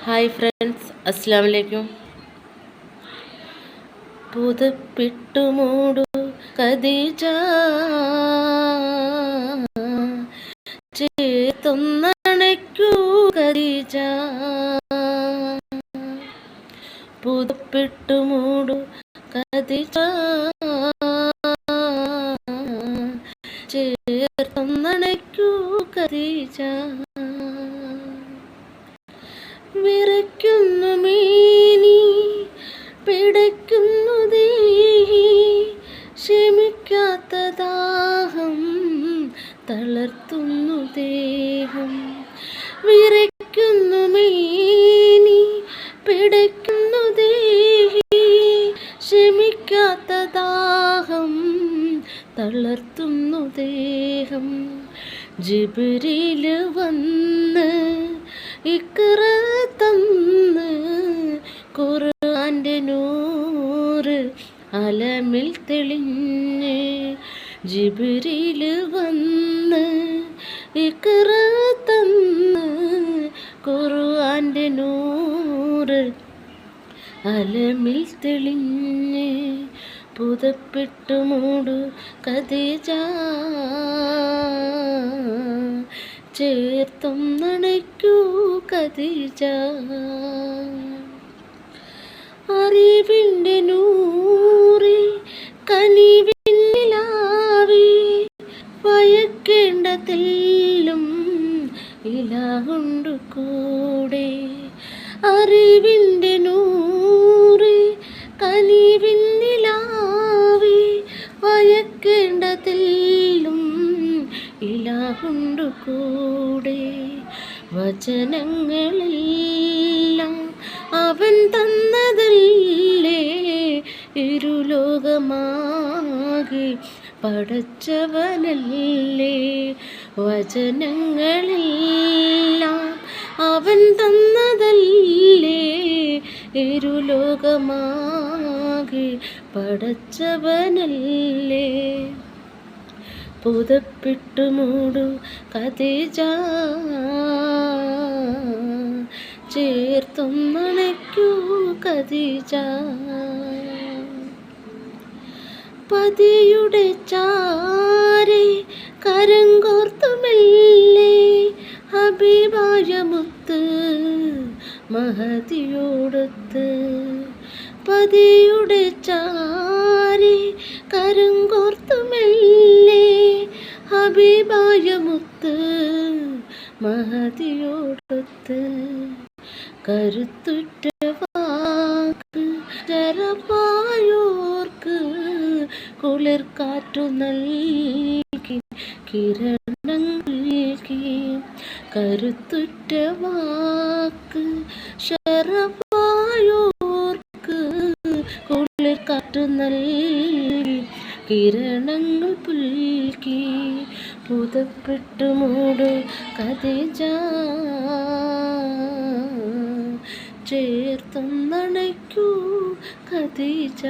Hi friends, അസ്സലാമു അലൈക്കും. പുതപ്പിട്ടു മൂടു ഖദീജ, ചേർത്തൊന്നണയ്ക്കൂ ഖദീജ. പുതപ്പിട്ടു മൂടു ഖദീജ, ചേർത്തൊന്നണയ്ക്കൂ ഖദീജ. വിറയ്ക്കുന്നു മേനി, പിടയ്ക്കുന്നു ദേഹി, ക്ഷമിക്കാത്ത ദാഹം തളർത്തുന്നു ദേഹം. വിറയ്ക്കുന്നു മേനി, പിടയ്ക്കുന്നു ദേഹി, ക്ഷമിക്കാത്ത ദാഹം തളർത്തുന്നു ദേഹം. ജിബ്രീൽ വന്ന് ഇഖ്റ തന്ന്, ഖുർആന്റെ നൂറ് അലമിൽ തെളിഞ്ഞ്. ജിബ്രീൽ വന്ന് ഇഖ്റ തന്ന്, ഖുർആന്റെ നൂറ് അലമിൽ തെളിഞ്ഞ്. പുതപ്പിട്ടു മൂടു ഖദീജ, ചേർത്തൊന്നണയ്ക്കൂ ഖദീജ. അറിവിൻ്റെ നൂറി കനിവിന്നിലാവി, ഭയക്കേണ്ടതെല്ലും ഇലാഹുണ്ടു കൂടെ. അറിവിൻ്റെ നൂറി കനിവിന്നിലാവി, ഭയക്കേണ്ടതെല്ലും ഇലാഹുണ്ടു കൂടെ. വചനങ്ങളെല്ലാം അവൻ തന്നതല്ലേ, ഇരുലോകമാകെ പടച്ചവനല്ലേ. വചനങ്ങളെല്ലാം അവൻ തന്നതല്ലേ, ഇരുലോകമാകെ പടച്ചവനല്ലേ. പുതപ്പിട്ടു മൂടു ഖദീജ, ചേർത്തൊന്നണയ്ക്കൂ ഖദീജ. പതിയുടെ ചാരെ കരം കോർത്തു മെല്ലെ, ഹബീബായ മുത്ത് മഹദിയോടൊത്ത്. പതിയുടെ ചാരെ കരം കോർത്തു മെല്ലെ, ഹബീബായ മുത്ത് മഹദിയോടൊത്ത്. കരുത്തുറ്റ വാക്ക് ചരപായോർക്ക് കുളിർ കാറ്റു നൽകി, കിരണങ്ങൾ നൽകി. കരുത്തുറ്റ വാക്ക് ശരപായോർക്ക് കുളിർ കാറ്റു നൽകി, കിരണങ്ങൾ പുൽകി. പുതപ്പിട്ടു മൂടു ഖദീജ, ചേർത്തൊന്നണയ്ക്കൂ ഖദീജ.